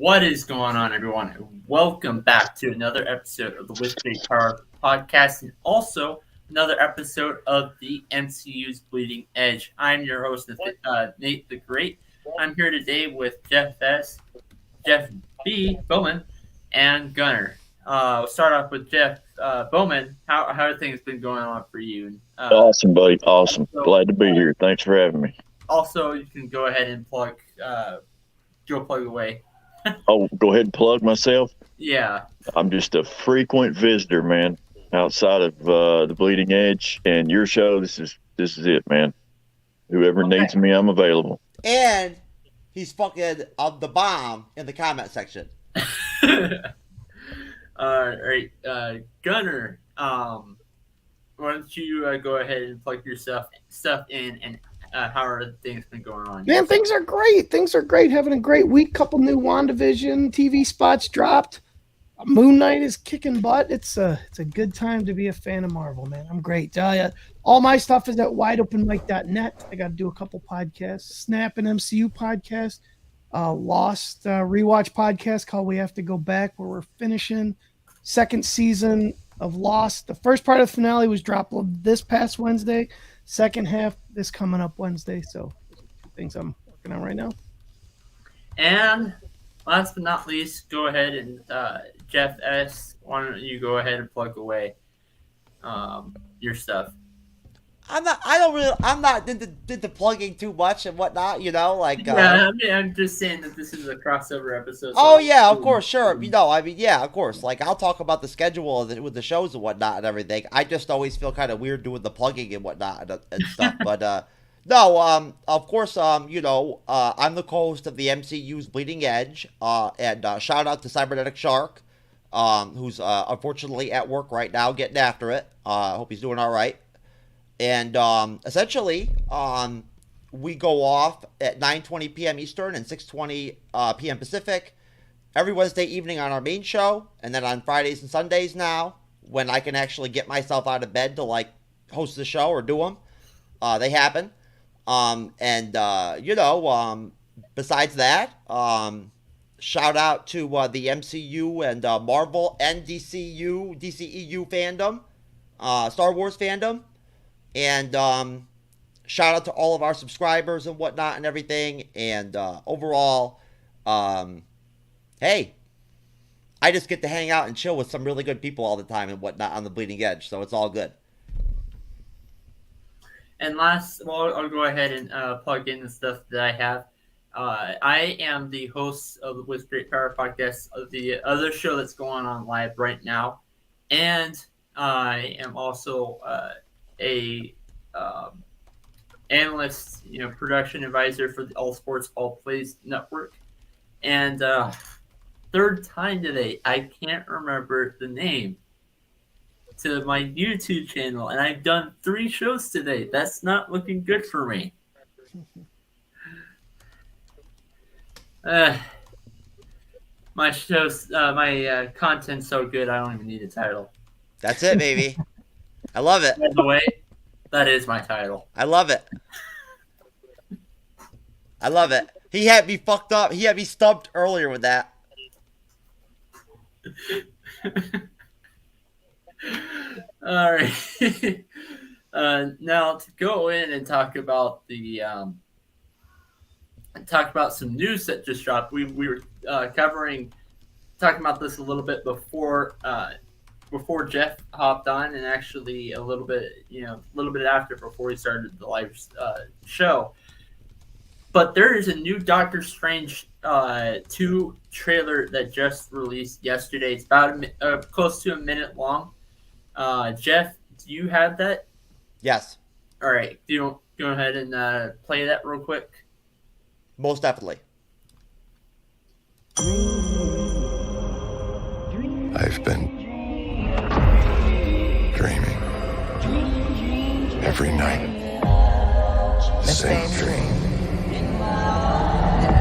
What is going on, everyone? Welcome back to another episode of the With Great Power podcast, and also another episode of the MCU's Bleeding Edge. I'm your host, Nate the Great. I'm here today with Jeff S., Jeff B. Bowman, and Gunner. We'll start off with Jeff Bowman. How have things been going on for you? Awesome, buddy. Awesome. Glad to be here. Thanks for having me. Also, you can go ahead and plug away. Oh, go ahead and plug myself. Yeah. I'm just a frequent visitor, man, outside of the Bleeding Edge and your show. This is it, man. Whoever needs me, I'm available. And he's fucking the bomb in the comment section. All right, Gunner. Why don't you go ahead and plug your stuff in, and how are things been going on? Man, things are great. Having a great week. Couple new WandaVision TV spots dropped. Moon Knight is kicking butt. It's a good time to be a fan of Marvel, man. I'm great. All my stuff is at wideopenmic.net. I got to do a couple podcasts. Snap an MCU podcast. Lost rewatch podcast called We Have to Go Back, where we're finishing second season of Lost. The first part of the finale was dropped this past Wednesday. Second half this coming up Wednesday. So things I'm working on right now. And last but not least, go ahead and Jeff S., why don't you go ahead and plug away your stuff? I'm not into plugging too much and whatnot, I'm just saying that this is a crossover episode. Oh yeah, of course, sure. Of course. Like, I'll talk about the schedule with the shows and whatnot and everything. I just always feel kind of weird doing the plugging and whatnot and stuff. But no, of course, I'm the co-host of the MCU's Bleeding Edge, and shout out to Cybernetic Shark, who's unfortunately at work right now getting after it. I hope he's doing all right. And essentially, we go off at 9:20 p.m. Eastern and 6:20 p.m. Pacific every Wednesday evening on our main show. And then on Fridays and Sundays now, when I can actually get myself out of bed to, host the show or do them, they happen. Besides that, shout out to the MCU and Marvel and DCEU fandom, Star Wars fandom. And shout out to all of our subscribers and whatnot and everything. And overall, hey, I just get to hang out and chill with some really good people all the time and whatnot on the Bleeding Edge. So it's all good. And last, I'll go ahead and plug in the stuff that I have. I am the host of the With Great Power podcast, of the other show that's going on live right now. And I am also a analyst, production advisor for the All Sports All Plays Network. And third time today, I can't remember the name to my YouTube channel, and I've done 3 shows today. That's not looking good for me. My shows, my content's so good, I don't even need a title. That's it, baby. I love it. By the way, that is my title. I love it. I love it. He had me fucked up. He had me stumped earlier with that. All right. Now to go in and talk about some news that just dropped. We were talking about this a little bit before Jeff hopped on, and actually a little bit after, before we started the live show. But there is a new Doctor Strange 2 trailer that just released yesterday. It's about close to a minute long. Jeff, do you have that? Yes. All right. Do you go ahead and play that real quick? Most definitely. I've been dreaming every night. The same dream.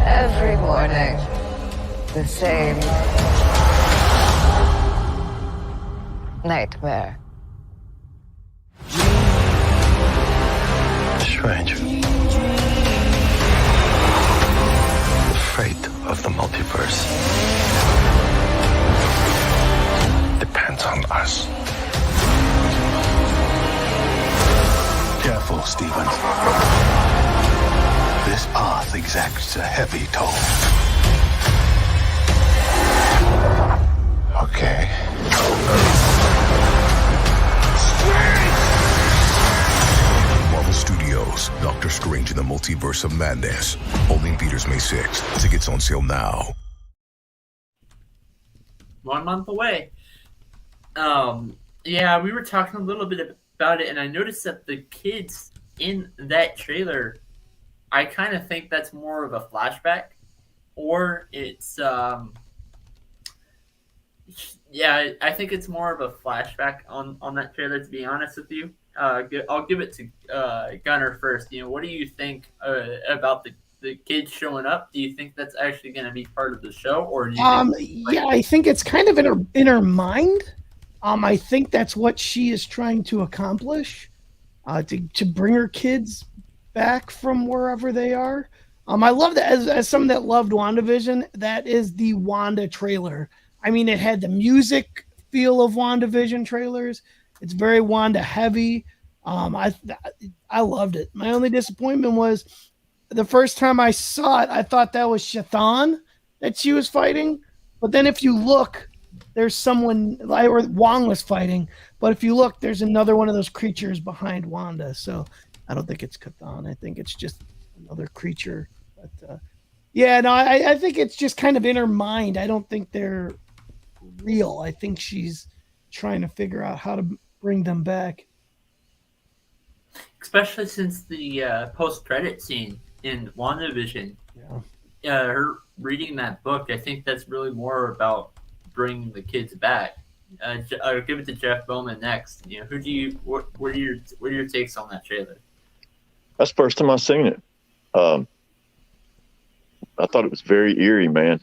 Every morning, the same nightmare. Strange. The fate of the multiverse depends on us. Careful, Stephen. This path exacts a heavy toll. Okay. Marvel Studios, Doctor Strange in the Multiverse of Madness. Only in theaters May 6th. Tickets on sale now. 1 month away. Yeah, we were talking a little bit about it, and I noticed that the kids in that trailer, I kind of think that's more of a flashback, or it's yeah, I think it's more of a flashback on that trailer, to be honest with you. I'll give it to Gunner first. You know, what do you think about the kids showing up? Do you think that's actually going to be part of the show, or do you think Yeah, I think it's kind of in her mind. I think that's what she is trying to accomplish, to bring her kids back from wherever they are. I love that as someone that loved WandaVision, that is the Wanda trailer. I mean, it had the music feel of WandaVision trailers. It's very Wanda heavy. I loved it. My only disappointment was the first time I saw it, I thought that was Chthon that she was fighting. But then if you look, there's someone, or Wong was fighting. But if you look, there's another one of those creatures behind Wanda. So I don't think it's Chthon. I think it's just another creature. But yeah, no, I think it's just kind of in her mind. I don't think they're real. I think she's trying to figure out how to bring them back. especially since the post-credit scene in WandaVision, her reading that book, I think that's really more about bringing the kids back. I'll give it to Jeff Bowman next. You know, what are your takes on that trailer? That's the first time I've seen it. I thought it was very eerie, man.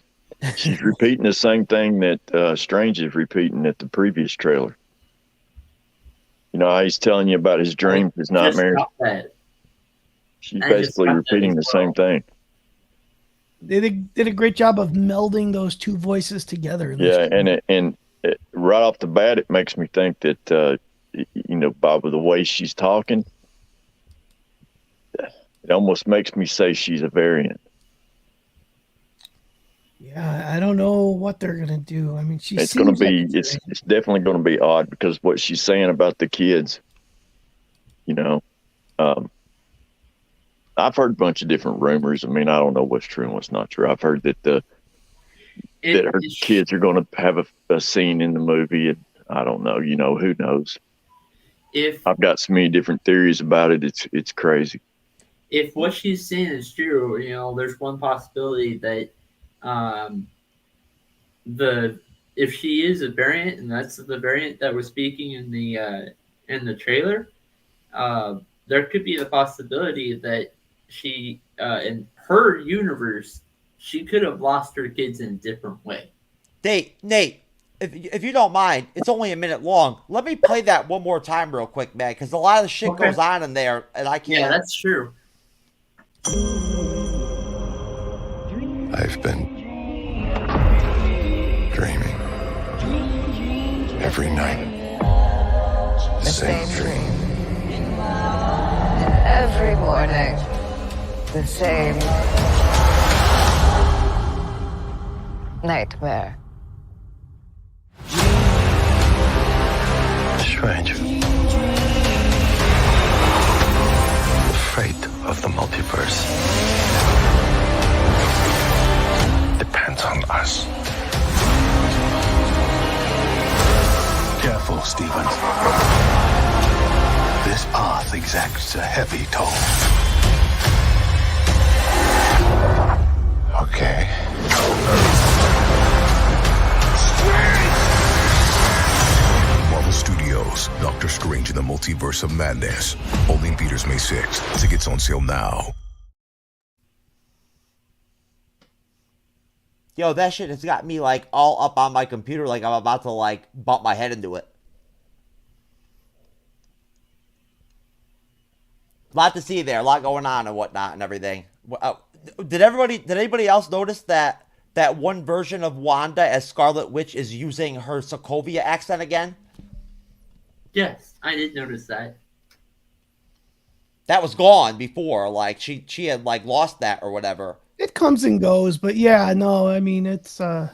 She's repeating the same thing that Strange is repeating at the previous trailer. You know how he's telling you about his dreams, his nightmares. She's basically repeating the same thing. They did a great job of melding those two voices together. Yeah, and right off the bat, it makes me think that by the way she's talking, it almost makes me say she's a variant. Yeah, I don't know what they're gonna do. I mean, it's definitely going to be odd because what she's saying about the kids. I've heard a bunch of different rumors. I mean, I don't know what's true and what's not true. I've heard that her kids are going to have a scene in the movie, and I don't know. Who knows? I've got so many different theories about it, it's crazy. If what she's saying is true, there's one possibility that if she is a variant, and that's the variant that was speaking in the trailer, there could be the possibility that she in her universe, she could have lost her kids in a different way. Nate, if you don't mind, it's only a minute long. Let me play that one more time real quick, man, because a lot of the shit goes on in there, and I can't. Yeah, that's true. I've been dreaming every night. The same dream. And every morning, the same nightmare. Strange. The fate of the multiverse depends on us. Careful, Stephen. This path exacts a heavy toll. Okay. Marvel Studios, Doctor Strange in the Multiverse of Madness. Only in theaters May 6th. Tickets on sale now. Yo, that shit has got me, all up on my computer, I'm about to, bump my head into it. A lot to see there, a lot going on and whatnot and everything. Did anybody else notice that that one version of Wanda as Scarlet Witch is using her Sokovia accent again? Yes, I did notice that. That was gone before. Like she had like lost that or whatever. It comes and goes, but yeah, no, I mean it's I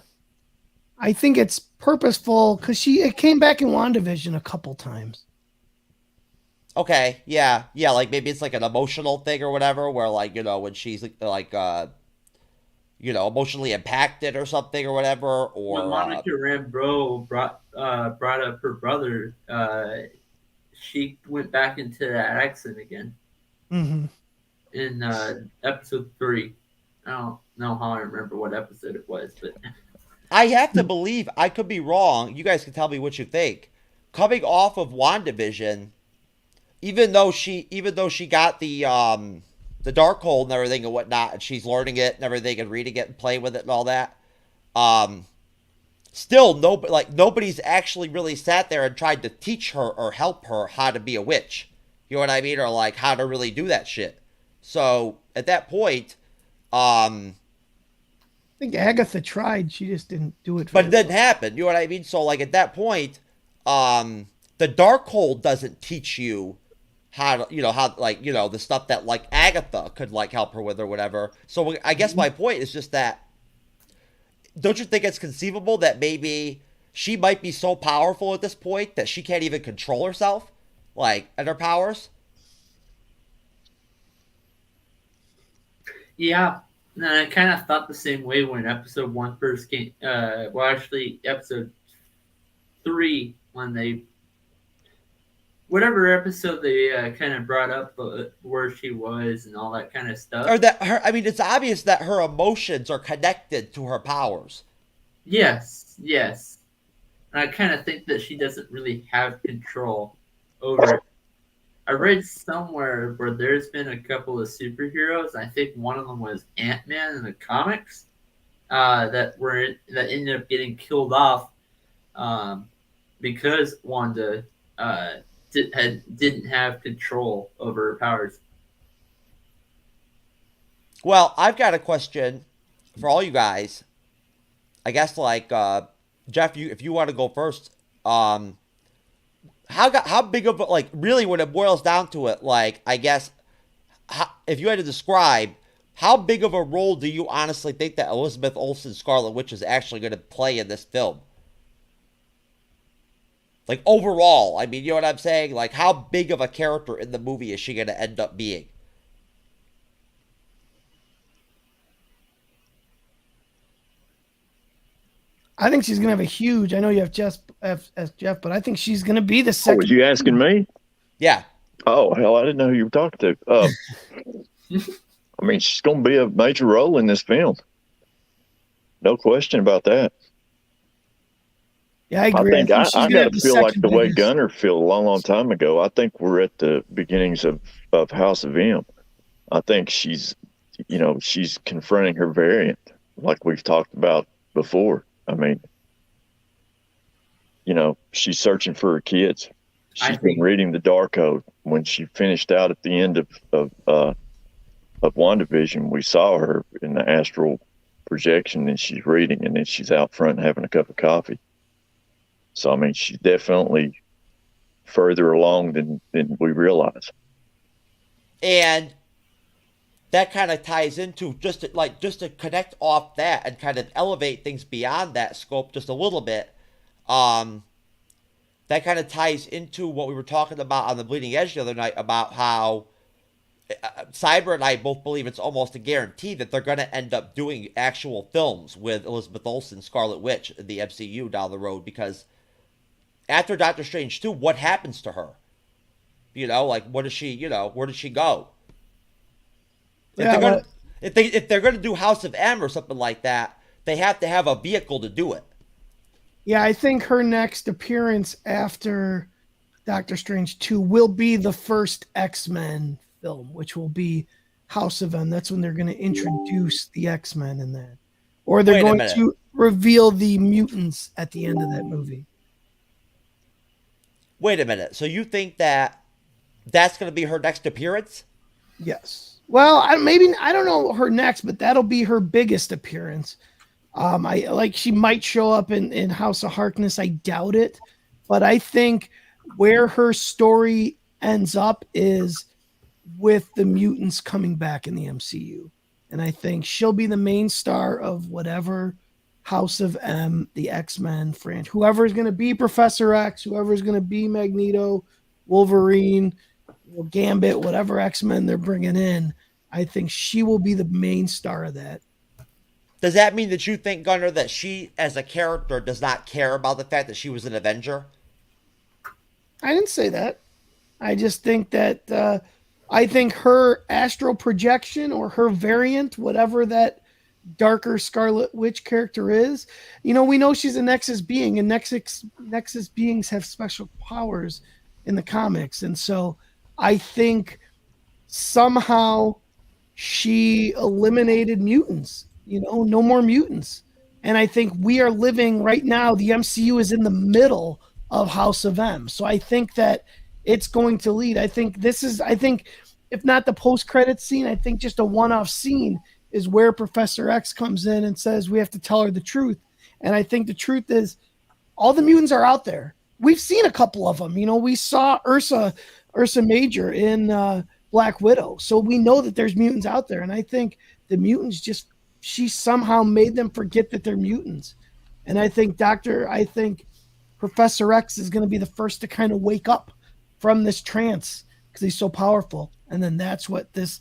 think it's purposeful because it came back in WandaVision a couple times. Okay, yeah, like maybe it's like an emotional thing or whatever, where like, when she's like emotionally impacted or something or whatever, or When Monica Rambeau brought up her brother, she went back into that accent again Mm-hmm. in episode 3. I don't know how I remember what episode it was, but I have to believe, I could be wrong. You guys can tell me what you think. Coming off of WandaVision, even though she got the Darkhold and everything and whatnot, and she's learning it and everything and reading it and playing with it and all that, still nobody's actually really sat there and tried to teach her or help her how to be a witch. You know what I mean? Or like how to really do that shit. So at that point, I think Agatha tried. She just didn't do it. But it didn't happen. You know what I mean? So like at that point, the Darkhold doesn't teach you how to, the stuff that like Agatha could like help her with or whatever. So I guess my point is just that, don't you think it's conceivable that maybe she might be so powerful at this point that she can't even control herself, like, and her powers? yeah. And I kind of thought the same way when episode 1 first came. Actually, episode 3, when whatever episode they kind of brought up where she was and all that kind of stuff. Or that it's obvious that her emotions are connected to her powers. Yes. And I kind of think that she doesn't really have control over it. I read somewhere where there's been a couple of superheroes. I think one of them was Ant-Man in the comics that ended up getting killed off because Wanda didn't have control over her powers. Well, I've got a question for all you guys. I guess like Jeff, if you want to go first, how big of a, like, really when it boils down to it, like, I guess if you had to describe how big of a role do you honestly think that Elizabeth Olsen Scarlet Witch is actually going to play in this film? Like overall, I mean, you know what I'm saying? Like how big of a character in the movie is she going to end up being? I think she's gonna have a huge. I know you have Jeff, but I think she's gonna be the Oh, second. was you asking me? Yeah. Oh, hell, I didn't know who you were talking to. I mean, she's going to be a major role in this film. No question about that. Yeah, I agree. I she's got gonna have to the feel like second the way biggest. Gunner felt a long, long time ago. I think we're at the beginnings of House of M. I think she's confronting her variant like we've talked about before. I mean, she's searching for her kids. She's been reading the Darkhold. When she finished out at the end of WandaVision, we saw her in the astral projection, and she's reading, and then she's out front having a cup of coffee. So, I mean, she's definitely further along than we realize. And that kind of ties into just to connect off that and kind of elevate things beyond that scope just a little bit. That kind of ties into what we were talking about on the Bleeding Edge the other night about how Cyber and I both believe it's almost a guarantee that they're going to end up doing actual films with Elizabeth Olsen, Scarlet Witch, in the MCU down the road, because after Doctor Strange 2, what happens to her? Like, where does she go? If they're going to do House of M or something like that, they have to have a vehicle to do it. Yeah, I think her next appearance after Doctor Strange 2 will be the first X-Men film, which will be House of M. That's when they're going to introduce the X-Men in that. Or they're going to reveal the mutants at the end of that movie. Wait a minute. So you think that that's going to be her next appearance? Yes. Well, I don't know her next, but that'll be her biggest appearance. I like she might show up in House of Harkness. I doubt it, but I think where her story ends up is with the mutants coming back in the MCU. And I think she'll be the main star of whatever House of M, the X-Men franchise, whoever's going to be Professor X, whoever's going to be Magneto, Wolverine, Gambit, whatever X-Men they're bringing in. I think she will be the main star of that. Does that mean that you think, Gunnar, that she, as a character, does not care about the fact that she was an Avenger? I didn't say that. I just think that I think her astral projection or her variant, whatever that darker Scarlet Witch character is, we know she's a Nexus being, and Nexus beings have special powers in the comics. And so I think somehow she eliminated mutants, no more mutants. And I think we are living right now, the MCU is in the middle of House of M. So I think that it's going to lead. I think if not the post-credit scene, I think just a one-off scene is where Professor X comes in and says we have to tell her the truth. And I think the truth is all the mutants are out there. We've seen a couple of them. We saw Ursa Major in Black Widow. So we know that there's mutants out there. And I think the mutants she somehow made them forget that they're mutants. And I think Professor X is going to be the first to kind of wake up from this trance because he's so powerful. And then that's what this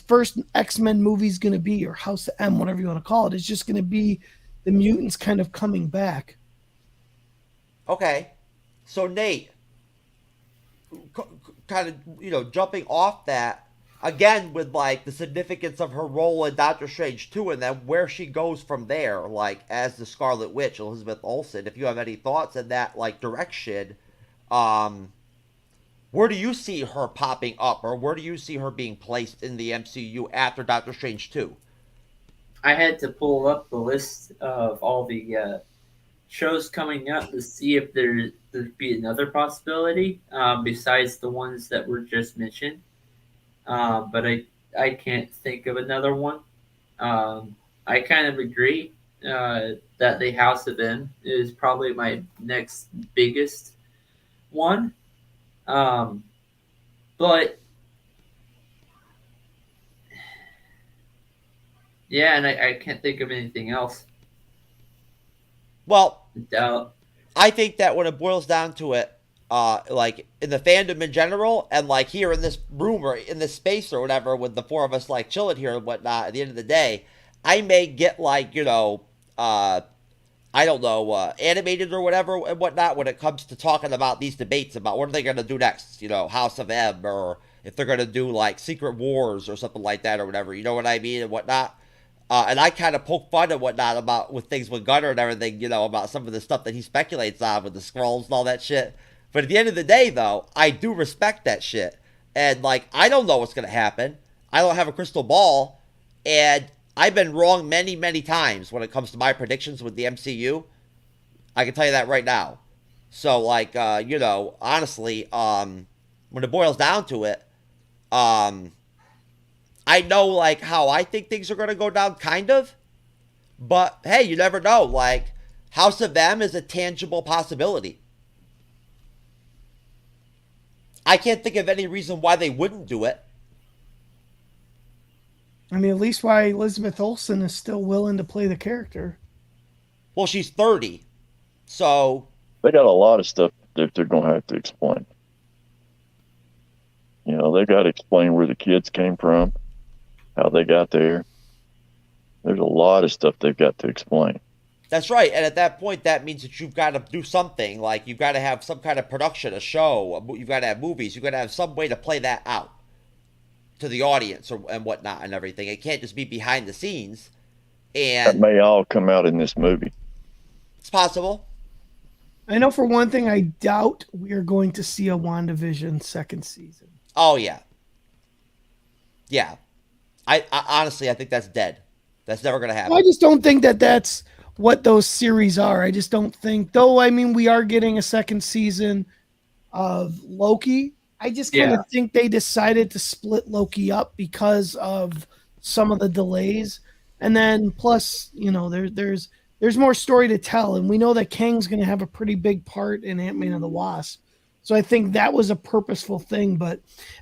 first X-Men movie is going to be, or House of M, whatever you want to call it. It's just going to be the mutants kind of coming back. Okay. So, Nate, kind of, jumping off that, again, with, like, the significance of her role in Doctor Strange 2, and then where she goes from there, like, as the Scarlet Witch, Elizabeth Olsen, if you have any thoughts in that, like, direction, where do you see her popping up, or where do you see her being placed in the MCU after Doctor Strange 2? I had to pull up the list of all the shows coming up to see if there'd be another possibility besides the ones that were just mentioned. But I can't think of another one. I kind of agree that the House of M is probably my next biggest one. But yeah, and I can't think of anything else. Well, Doubt. I think that when it boils down to it, like in the fandom in general, and like here in this room or in this space or whatever, with the four of us like chilling here and whatnot, at the end of the day, I may get like, I don't know, animated or whatever and whatnot when it comes to talking about these debates about what are they going to do next, House of M, or if they're going to do like Secret Wars or something like that or whatever, you know what I mean, and whatnot. And I kind of poke fun and whatnot with things with Gunnar and everything, about some of the stuff that he speculates on with the Skrulls and all that shit. But at the end of the day, though, I do respect that shit. And, like, I don't know what's going to happen. I don't have a crystal ball. And I've been wrong many, many times when it comes to my predictions with the MCU. I can tell you that right now. So, like, honestly, when it boils down to it, I know, like, how I think things are going to go down, kind of. But, hey, you never know. Like, House of M is a tangible possibility. I can't think of any reason why they wouldn't do it. I mean, at least why Elizabeth Olsen is still willing to play the character. Well, she's 30. So They got a lot of stuff that they're going to have to explain. They got to explain where the kids came from, how they got there. There's a lot of stuff they've got to explain. that's right. And at that point, that means that you've got to do something. Like, you've got to have some kind of production, a show. You've got to have movies. You've got to have some way to play that out to the audience and whatnot and everything. It can't just be behind the scenes. And That may all come out in this movie. it's possible. I know for one thing, I doubt we are going to see a WandaVision second season. Oh, yeah. Yeah. I honestly, I think that's dead. That's never going to happen. I just don't think that that's what those series are. I just don't think, though, I mean, we are getting a second season of Loki. I just kind of think they decided to split Loki up because of some of the delays. And then plus, there's more story to tell, and we know that Kang's going to have a pretty big part in Ant-Man and the Wasp. So I think that was a purposeful thing.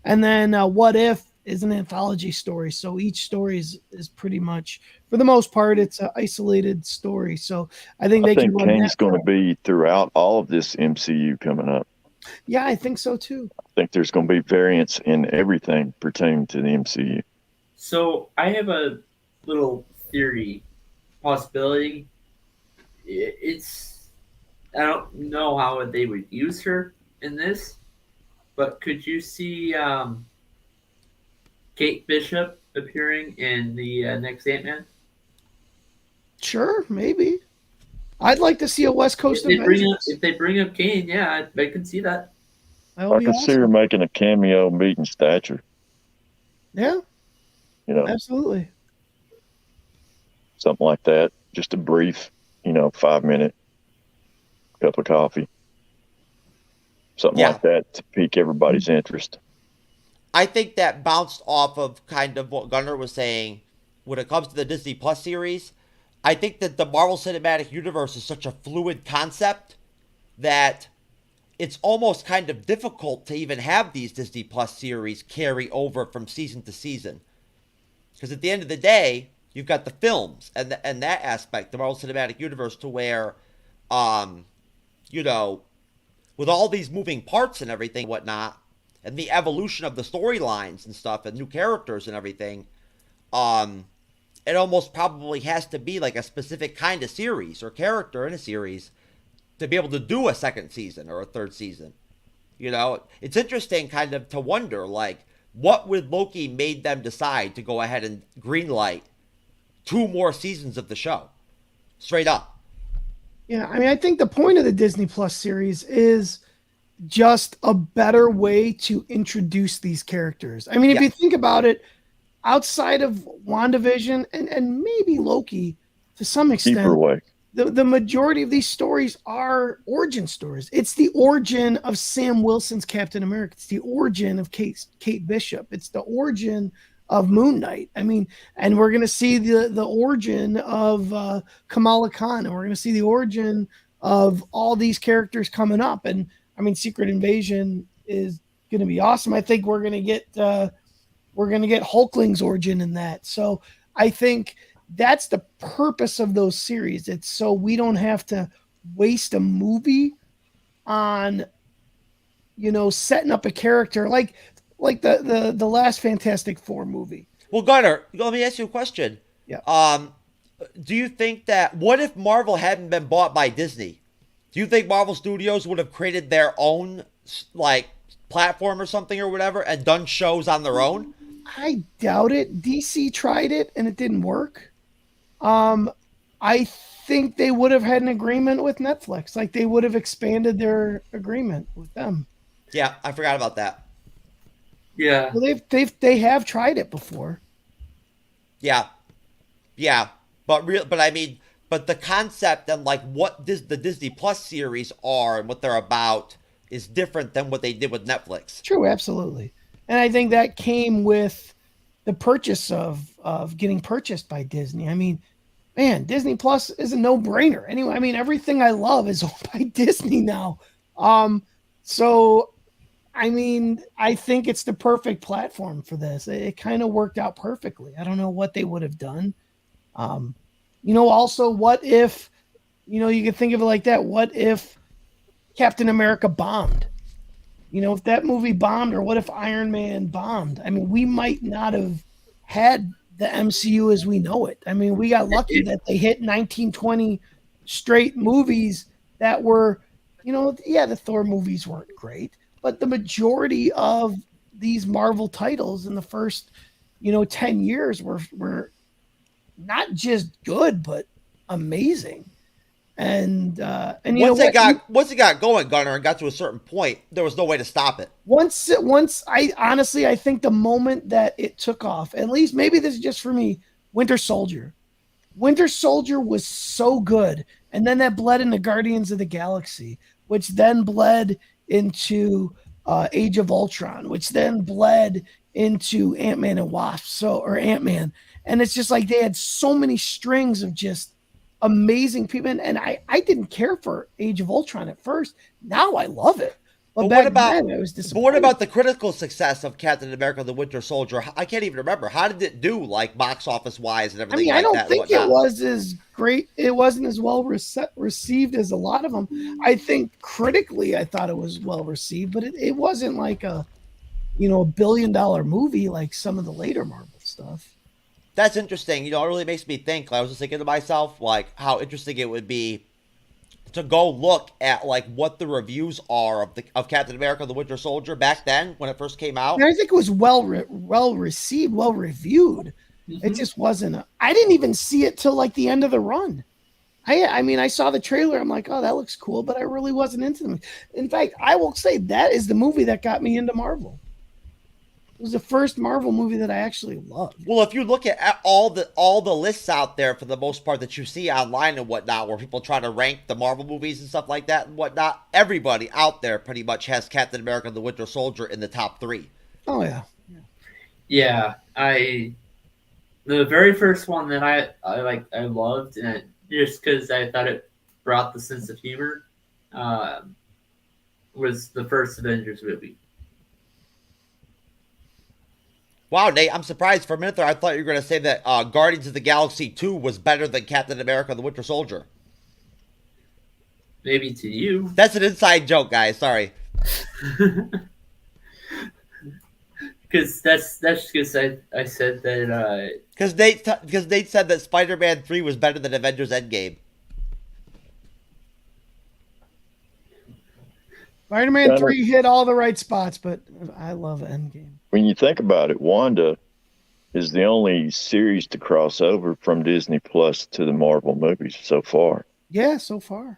And then What If is an anthology story, so each story is pretty much, for the most part, it's an isolated story. So I think Kang's going to be throughout all of this MCU coming up. Yeah, I think so too. I think there's going to be variants in everything pertaining to the MCU. So I have a little theory, possibility. I don't know how they would use her in this, but could you see Kate Bishop appearing in the next Ant-Man? Sure, maybe. I'd like to see a West Coast Avengers. If they bring up Kane, yeah, I can see that. I can see her making a cameo meeting Stature. Yeah. Absolutely. Something like that. Just a brief, 5-minute cup of coffee. Something like that to pique everybody's interest. I think that bounced off of kind of what Gunnar was saying when it comes to the Disney Plus series. I think that the Marvel Cinematic Universe is such a fluid concept that it's almost kind of difficult to even have these Disney Plus series carry over from season to season. Because at the end of the day, you've got the films and that aspect, the Marvel Cinematic Universe, to where, with all these moving parts and everything and whatnot, and the evolution of the storylines and stuff and new characters and everything, it almost probably has to be like a specific kind of series or character in a series to be able to do a second season or a third season. It's interesting kind of to wonder, like, what with Loki made them decide to go ahead and greenlight 2 more seasons of the show? Straight up. Yeah, I mean, I think the point of the Disney Plus series is just a better way to introduce these characters. I mean, if you think about it, outside of WandaVision and maybe Loki to some extent, the majority of these stories are origin stories. It's the origin of Sam Wilson's Captain America. It's the origin of Kate Bishop. It's the origin of Moon Knight. I mean, and we're going to see the origin of Kamala Khan, and we're going to see the origin of all these characters coming up. And I mean, Secret Invasion is going to be awesome. I think we're going to get Hulkling's origin in that. So I think that's the purpose of those series. It's so we don't have to waste a movie on, setting up a character like the last Fantastic Four movie. Well, Gunnar, let me ask you a question. Yeah. Do you think that, what if Marvel hadn't been bought by Disney? Do you think Marvel Studios would have created their own, platform or something or whatever and done shows on their own? I doubt it. DC tried it and it didn't work. I think they would have had an agreement with Netflix. Like, they would have expanded their agreement with them. Yeah, I forgot about that. Yeah. Well, they have tried it before. Yeah. But the concept and what the Disney Plus series are and what they're about is different than what they did with Netflix. True, absolutely. And I think that came with the purchase of getting purchased by Disney. I mean, man, Disney Plus is a no-brainer. Anyway, I mean, everything I love is owned by Disney now. So, I mean, I think it's the perfect platform for this. It kind of worked out perfectly. I don't know what they would have done. Also, what if, you could think of it like that. What if Captain America bombed? If that movie bombed, or what if Iron Man bombed? I mean, we might not have had the MCU as we know it. I mean, we got lucky that they hit 19-20 straight movies that were, the Thor movies weren't great, but the majority of these Marvel titles in the first, 10 years were not just good, but amazing. And once it got going, Gunnar, and got to a certain point, there was no way to stop it. I think the moment that it took off, at least maybe this is just for me, Winter Soldier was so good, and then that bled into Guardians of the Galaxy, which then bled into Age of Ultron, which then bled into Ant-Man and Wasp, or Ant-Man, and it's just like they had so many strings of just amazing people, and I didn't care for Age of Ultron at first. Now I love it. But But back what about then, I was but disappointed. what about the critical success of Captain America: The Winter Soldier? I can't even remember. How did it do, like box office wise and I everything mean, I like don't that? think and it whatnot? was as great. It wasn't as well received as a lot of them. I think critically, I thought it was well received, but it wasn't like a $1 billion movie like some of the later Marvel stuff. That's interesting. It really makes me think. I was just thinking to myself, like, how interesting it would be to go look at like what the reviews are of Captain America: The Winter Soldier back then when it first came out. And I think it was well received, well reviewed. It just wasn't. I didn't even see it till like the end of the run. I mean, I saw the trailer. I'm like, oh, that looks cool, but I really wasn't into them. In fact, I will say that is the movie that got me into Marvel. It was the first Marvel movie that I actually loved. Well, if you look at all the lists out there for the most part that you see online and whatnot, where people try to rank the Marvel movies and stuff like that and whatnot, everybody out there pretty much has Captain America: The Winter Soldier in the top 3. Oh yeah. Yeah, the very first one that I loved, and just because I thought it brought the sense of humor, was the first Avengers movie. Wow, Nate, I'm surprised. For a minute there, I thought you were going to say that Guardians of the Galaxy 2 was better than Captain America: The Winter Soldier. Maybe to you. That's an inside joke, guys. Sorry. Because that's because I said that. Because Nate said that Spider-Man 3 was better than Avengers Endgame. Spider-Man 3 hit all the right spots, but I love Endgame. When you think about it, Wanda is the only series to cross over from Disney Plus to the Marvel movies so far. Yeah, so far.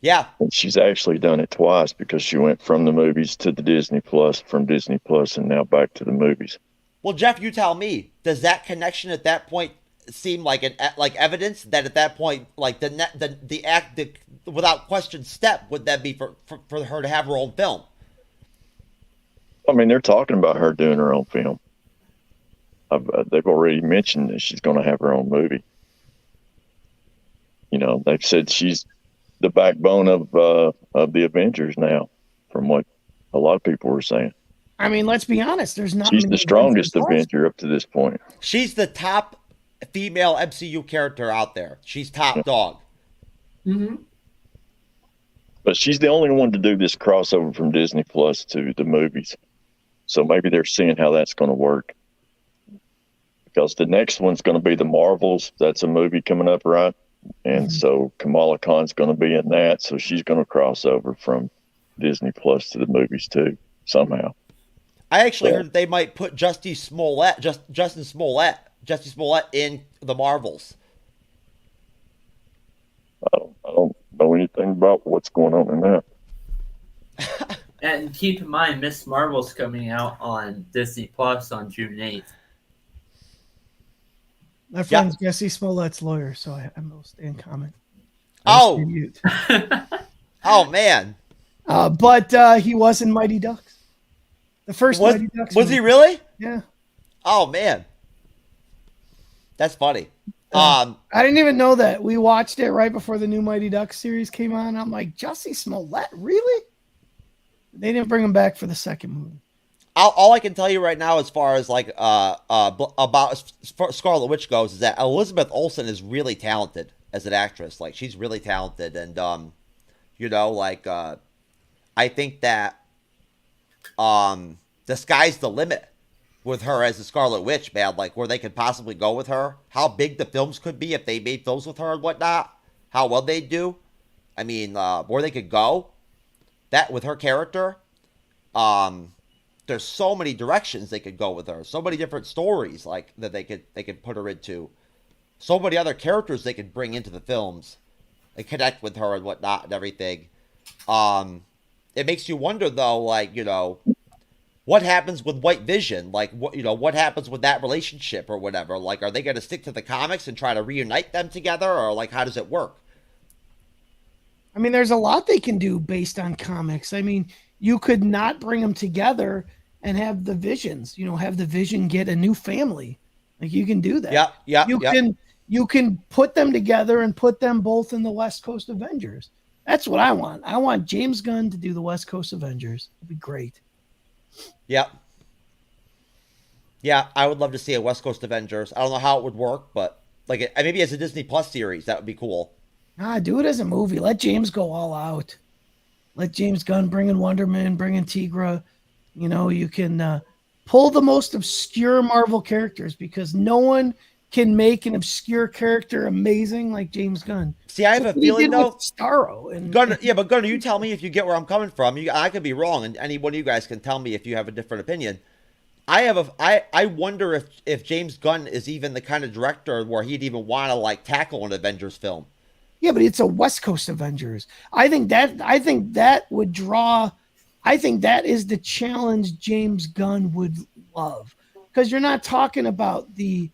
Yeah. And she's actually done it twice because she went from the movies to the Disney Plus, from Disney Plus, and now back to the movies. Well, Jeff, you tell me. Does that connection at that point seem like evidence that at that point, like the act, without question, step would that be for her to have her own film? I mean, they're talking about her doing her own film. They've already mentioned that she's going to have her own movie. They've said she's the backbone of the Avengers now, from what a lot of people were saying. I mean, let's be honest. There's not. She's many the strongest Avengers Avenger up to this point. She's the top female MCU character out there. She's top dog. Mm-hmm. But she's the only one to do this crossover from Disney Plus to the movies. So maybe they're seeing how that's going to work. Because the next one's going to be the Marvels. That's a movie coming up, right? And so Kamala Khan's going to be in that. So she's going to cross over from Disney Plus to the movies too, somehow. I actually heard that they might put Justin Smollett in the Marvels. I don't know anything about what's going on in that. And keep in mind, Miss Marvel's coming out on Disney Plus on June 8th. My friend's Jesse Smollett's lawyer, so I will stay in comment. Oh, oh man! But he was in Mighty Ducks. The first Mighty Ducks. Was he really? Yeah. Oh man, that's funny. I didn't even know that. We watched it right before the new Mighty Ducks series came on. I'm like, Jesse Smollett, really? They didn't bring him back for the second movie. All I can tell you right now, as far as like about Scarlet Witch goes, is that Elizabeth Olsen is really talented as an actress. Like, she's really talented, and I think that the sky's the limit with her as a Scarlet Witch, man. Like, where they could possibly go with her, how big the films could be if they made films with her and whatnot, how well they'd do. I mean, where they could go, that with her character, there's so many directions they could go with her, so many different stories like that they could put her into, so many other characters they could bring into the films and connect with her and whatnot and everything. It makes you wonder though, like, what happens with White Vision? Like, what happens with that relationship or whatever? Like, are they going to stick to the comics and try to reunite them together, or like, how does it work? I mean, there's a lot they can do based on comics. I mean, you could not bring them together and have the Visions, have the Vision get a new family. Like you can do that. Yeah. You can put them together and put them both in the West Coast Avengers. That's what I want. I want James Gunn to do the West Coast Avengers. It'd be great. Yep. Yeah, I would love to see a West Coast Avengers. I don't know how it would work, but like maybe as a Disney Plus series, that would be cool. Do it as a movie. Let James go all out. Let James Gunn bring in Wonder Man, bring in Tigra. You can pull the most obscure Marvel characters because no one can make an obscure character amazing like James Gunn. See, I have a feeling though. Starro and Gunner, but Gunner, you tell me if you get where I'm coming from. I could be wrong, and any one of you guys can tell me if you have a different opinion. I wonder if James Gunn is even the kind of director where he'd even want to like tackle an Avengers film. Yeah, but it's a West Coast Avengers. I think that would draw. I think that is the challenge James Gunn would love, because you're not talking about the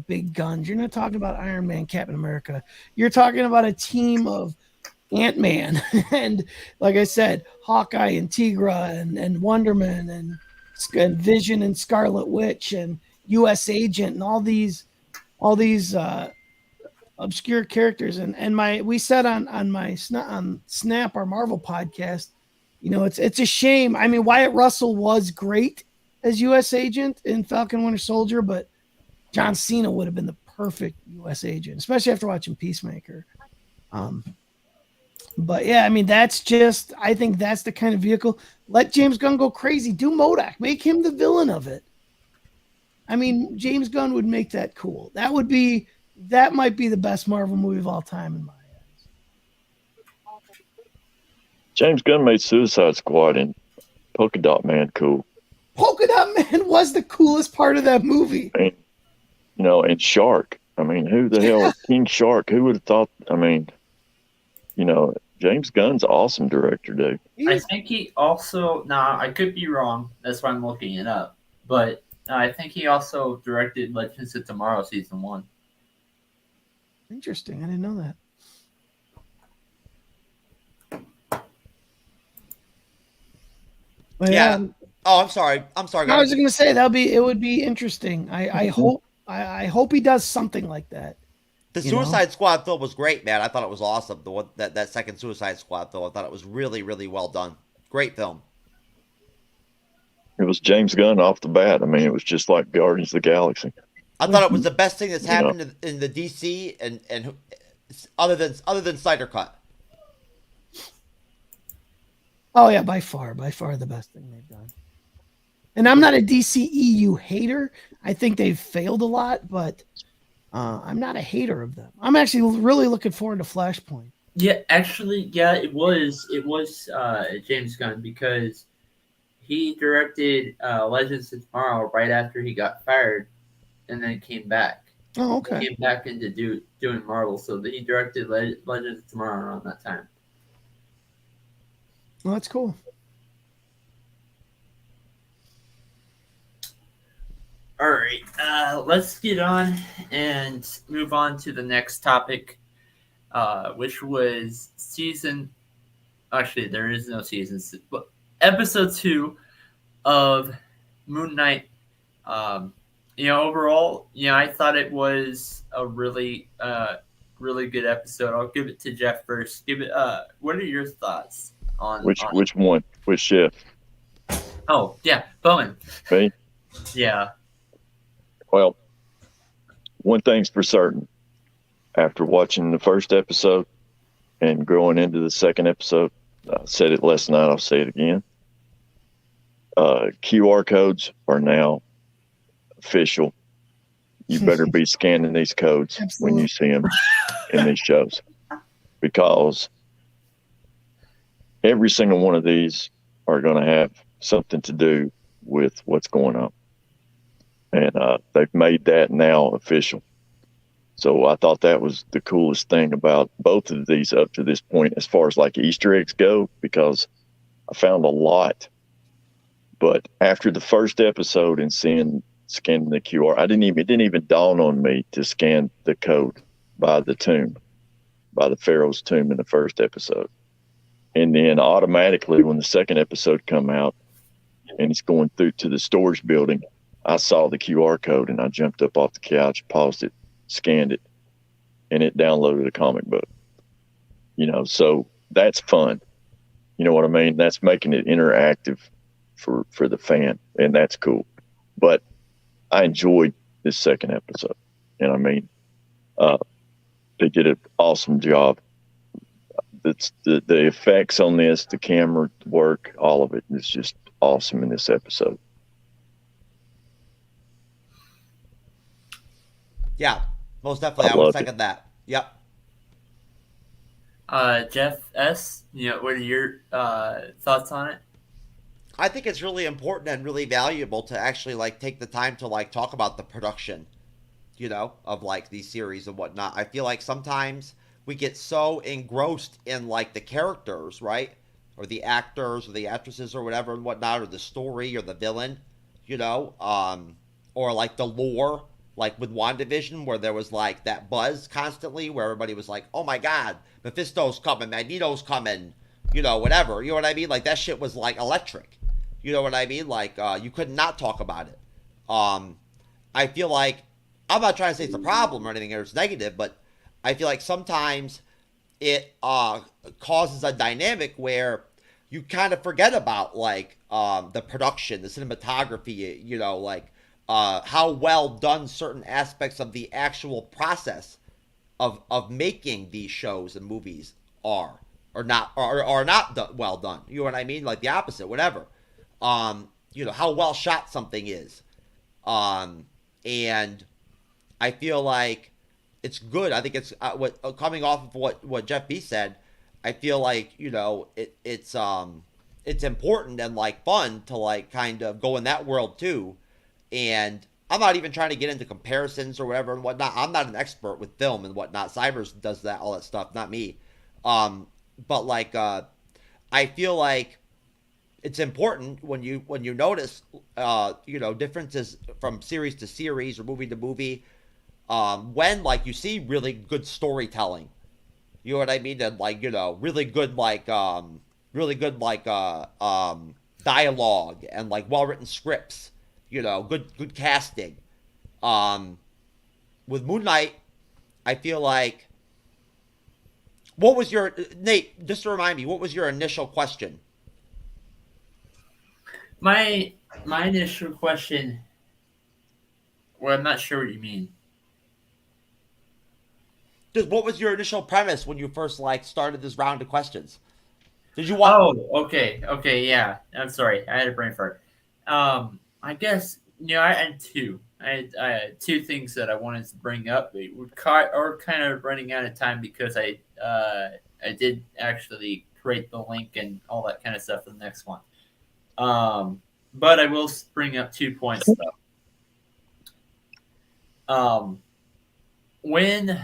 big guns. You're not talking about Iron Man, Captain America. You're talking about a team of Ant-Man and, like I said, Hawkeye and Tigra and Wonder Man and Vision and Scarlet Witch and U.S. Agent and all these obscure characters. And we said on Snap, our Marvel podcast, it's a shame. I mean, Wyatt Russell was great as U.S. Agent in Falcon Winter Soldier, but John Cena would have been the perfect U.S. Agent, especially after watching Peacemaker. But yeah, I mean, I think that's the kind of vehicle. Let James Gunn go crazy. Do MODOK. Make him the villain of it. I mean, James Gunn would make that cool. That might be the best Marvel movie of all time in my eyes. James Gunn made Suicide Squad and Polka Dot Man cool. Polka Dot Man was the coolest part of that movie. And Shark. I mean, who the hell is King Shark? Who would have thought? I mean, James Gunn's an awesome director, dude. I think he also, I could be wrong. That's why I'm looking it up. But I think he also directed Legends of Tomorrow Season 1. Interesting. I didn't know that. But yeah. Oh, I'm sorry. I was going to say it would be interesting. I hope he does something like that. The Suicide Squad film was great, man. I thought it was awesome. The one that second Suicide Squad film, I thought it was really, really well done. Great film. It was James Gunn off the bat. I mean, it was just like Guardians of the Galaxy. I thought it was the best thing that's happened in the DC and other than Snyder Cut. Oh yeah, by far the best thing they've done. And I'm not a DCEU hater. I think they've failed a lot, but I'm not a hater of them. I'm actually really looking forward to Flashpoint. Yeah, actually, it was James Gunn, because he directed Legends of Tomorrow right after he got fired, and then came back. Oh, okay. He came back into doing Marvel, so he directed Legends of Tomorrow around that time. Well, that's cool. All right, let's get on and move on to the next topic, which was there is no season, but episode 2 of Moon Knight. Overall, I thought it was a really good episode. I'll give it to Jeff first. What are your thoughts on which one? Which shift? Oh yeah, Bowen. Me? Yeah. Well, one thing's for certain. After watching the first episode and going into the second episode, I said it last night, I'll say it again. QR codes are now official. You better be scanning these codes when you see them in these shows, because every single one of these are going to have something to do with what's going on. And they've made that now official. So I thought that was the coolest thing about both of these up to this point, as far as like Easter eggs go, because I found a lot. But after the first episode and scanning the QR, it didn't even dawn on me to scan the code by the Pharaoh's tomb in the first episode. And then automatically when the second episode come out, and he's going through to the storage building, I saw the QR code and I jumped up off the couch, paused it, scanned it, and it downloaded a comic book. So that's fun. You know what I mean? That's making it interactive for the fan, and that's cool. But I enjoyed this second episode, and I mean, they did an awesome job. It's the effects on this, the camera work, all of it is just awesome in this episode. Yeah, most definitely. I would second that. Yep. Jeff S., what are your thoughts on it? I think it's really important and really valuable to actually take the time to talk about the production, of these series and whatnot. I feel like sometimes we get so engrossed in the characters, right? Or the actors or the actresses or whatever and whatnot, or the story or the villain, or the lore, with WandaVision, where there was that buzz constantly where everybody was like, oh my God, Mephisto's coming, Magneto's coming, whatever. You know what I mean? That shit was electric. You know what I mean? You could not talk about it. I feel like, I'm not trying to say it's a problem or anything or it's negative, but I feel like sometimes it causes a dynamic where you kind of forget about the production, the cinematography, how well done certain aspects of the actual process of making these shows and movies are not well done. You know what I mean? The opposite, whatever. How well shot something is. And I feel like it's good. I think it's coming off of what Jeff B said. I feel like it's important and fun to kind of go in that world too. And I'm not even trying to get into comparisons or whatever and whatnot. I'm not an expert with film and whatnot. Cybers does that, all that stuff, not me. But I feel like it's important when you notice differences from series to series or movie to movie, when you see really good storytelling, you know what I mean, and really good dialogue and well written scripts, good casting. With Moon Knight, I feel like, what was your, Nate, just to remind me, what was your initial question? My initial question, well, I'm not sure what you mean. Just what was your initial premise when you first started this round of questions? Did you want? Oh, okay, yeah. I'm sorry, I had a brain fart. I guess I had two. I had two things that I wanted to bring up. They were kind of running out of time because I did actually create the link and all that kind of stuff for the next one. But I will bring up 2 points though. When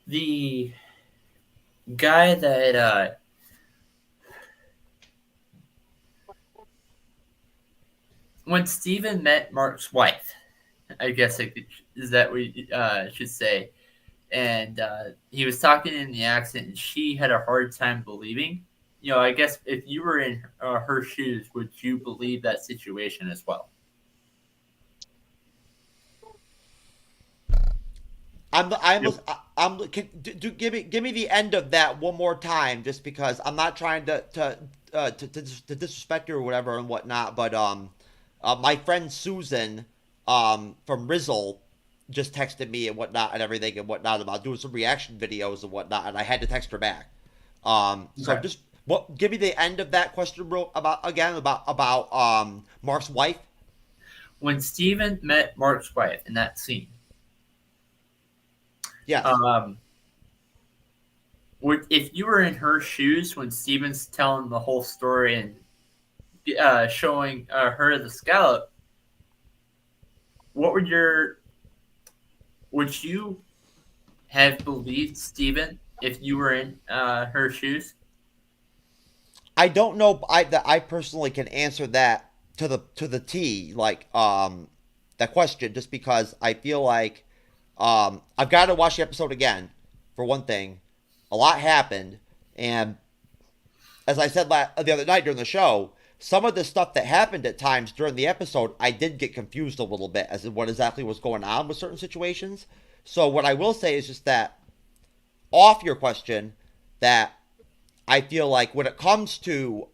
the guy that when Steven met Mark's wife, I guess is that we should say, and he was talking in the accent, and she had a hard time believing. I guess if you were in her shoes, would you believe that situation as well? Give me the end of that one more time, just because I'm not trying to disrespect you or whatever and whatnot, but my friend Susan from Rizzle just texted me and whatnot and everything and whatnot about doing some reaction videos and whatnot, and I had to text her back. So just give me the end of that question about Mark's wife. When Steven met Mark's wife in that scene. Yeah. If you were in her shoes when Steven's telling the whole story and showing her the scallop, would you have believed Steven if you were in her shoes? I don't know. I personally can answer that to the T, that question, just because I feel like I've got to watch the episode again. For one thing, a lot happened, and as I said the other night during the show, some of the stuff that happened at times during the episode, I did get confused a little bit as to what exactly was going on with certain situations. So what I will say is just that, off your question, that I feel like when it comes to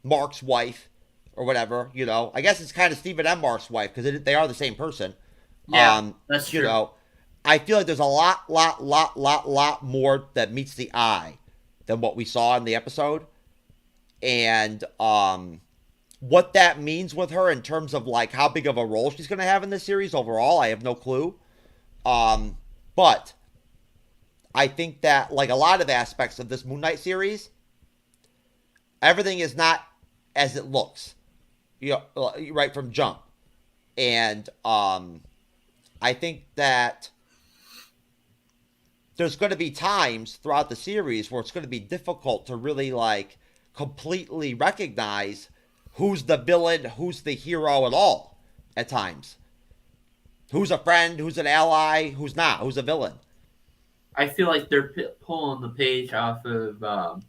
Mark's wife or whatever, I guess it's kind of Stephen and Mark's wife because they are the same person. Yeah, that's true. I feel like there's a lot more that meets the eye than what we saw in the episode. And what that means with her in terms of like how big of a role she's going to have in this series overall, I have no clue. But I think that like a lot of aspects of this Moon Knight series, everything is not as it looks, right from jump. And I think that there's going to be times throughout the series where it's going to be difficult to really like completely recognize who's the villain, who's the hero at all at times. Who's a friend, who's an ally, who's not, who's a villain. I feel like they're pulling the page off of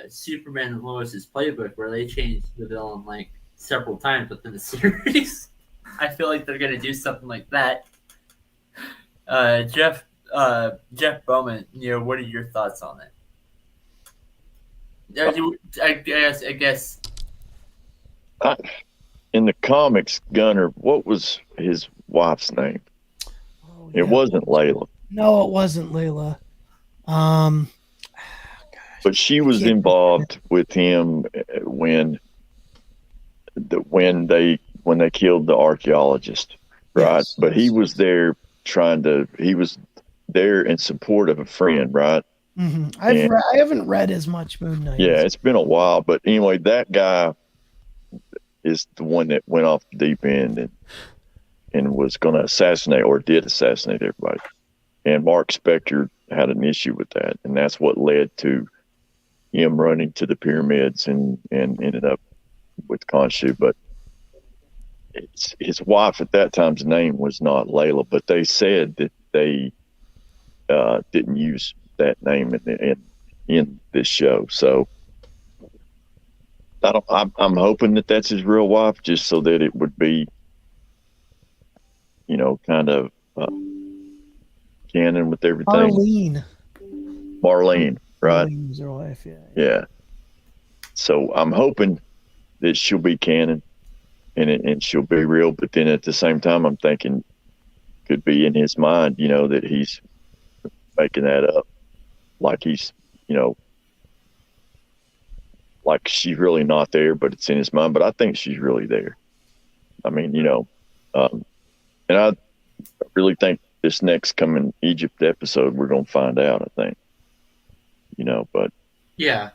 Superman and Lois's playbook where they changed the villain like several times within the series. I feel like they're going to do something like that. Jeff Bowman, what are your thoughts on that? I guess. In the comics, Gunner, what was his wife's name? It wasn't Layla. No, it wasn't Layla. But she was involved with him when they killed the archaeologist, right? Yes. But he was there he was there in support of a friend, right? Mm-hmm. I haven't read as much Moon Knight. Yeah, it's been a while, but anyway, that guy is the one that went off the deep end and was going to assassinate or did assassinate everybody. And Mark Spector had an issue with that, and that's what led to him running to the pyramids and ended up with Khonshu. But his wife at that time's name was not Layla, but they said that they didn't use that name in this show. So I'm hoping that that's his real wife, just so that it would be, kind of canon with everything. Marlene, right? Marlene's her wife, yeah. Yeah. So I'm hoping that she'll be canon and she'll be real, but then at the same time, I'm thinking could be in his mind, that he's making that up. Like he's, like she's really not there, but it's in his mind. But I think she's really there. I mean, and I really think this next coming Egypt episode, we're going to find out, I think, but. Yeah.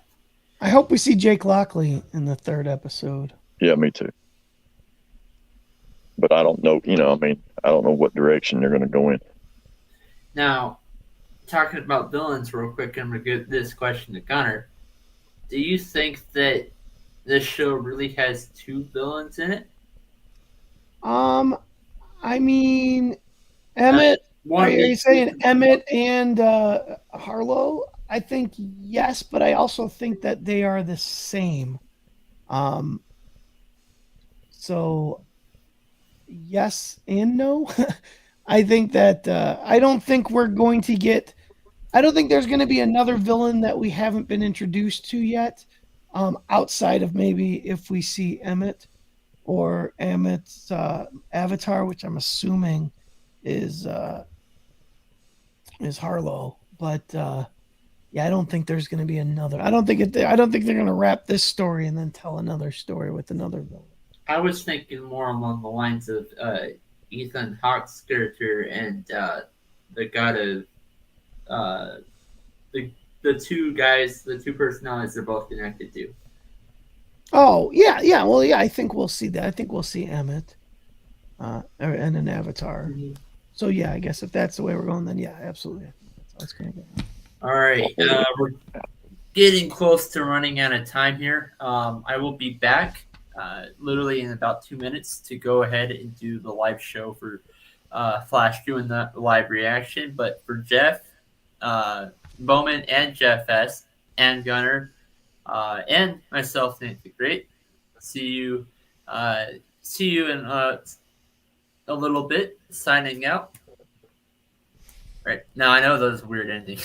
I hope we see Jake Lockley in the third episode. Yeah, me too. But I don't know, I don't know what direction they're going to go in. Now, talking about villains real quick, I'm going to give this question to Gunner. Do you think that this show really has two villains in it? I mean, Emmett. Are you saying Emmett and Harlow? I think yes, but I also think that they are the same. So yes and no. I think that I don't think we're going to get. I don't think there's going to be another villain that we haven't been introduced to yet, outside of maybe if we see Emmett or Emmett's avatar, which I'm assuming is Harlow. But yeah, I don't think there's going to be another. I don't think they're going to wrap this story and then tell another story with another villain. I was thinking more along the lines of Ethan Hawke's character and the god of the two guys, the two personalities they're both connected to. Oh yeah. Well, yeah, I think we'll see that. I think we'll see Emmett, and an avatar. Mm-hmm. So yeah, I guess if that's the way we're going, then yeah, absolutely. That's how it's going to go. All right, we're getting close to running out of time here. I will be back literally in about 2 minutes to go ahead and do the live show for Flash doing the live reaction. But for Jeff Bowman and Jeff S. and Gunner, and myself, Nate the Great. See you in a little bit. Signing out. Right now, I know that was a weird ending.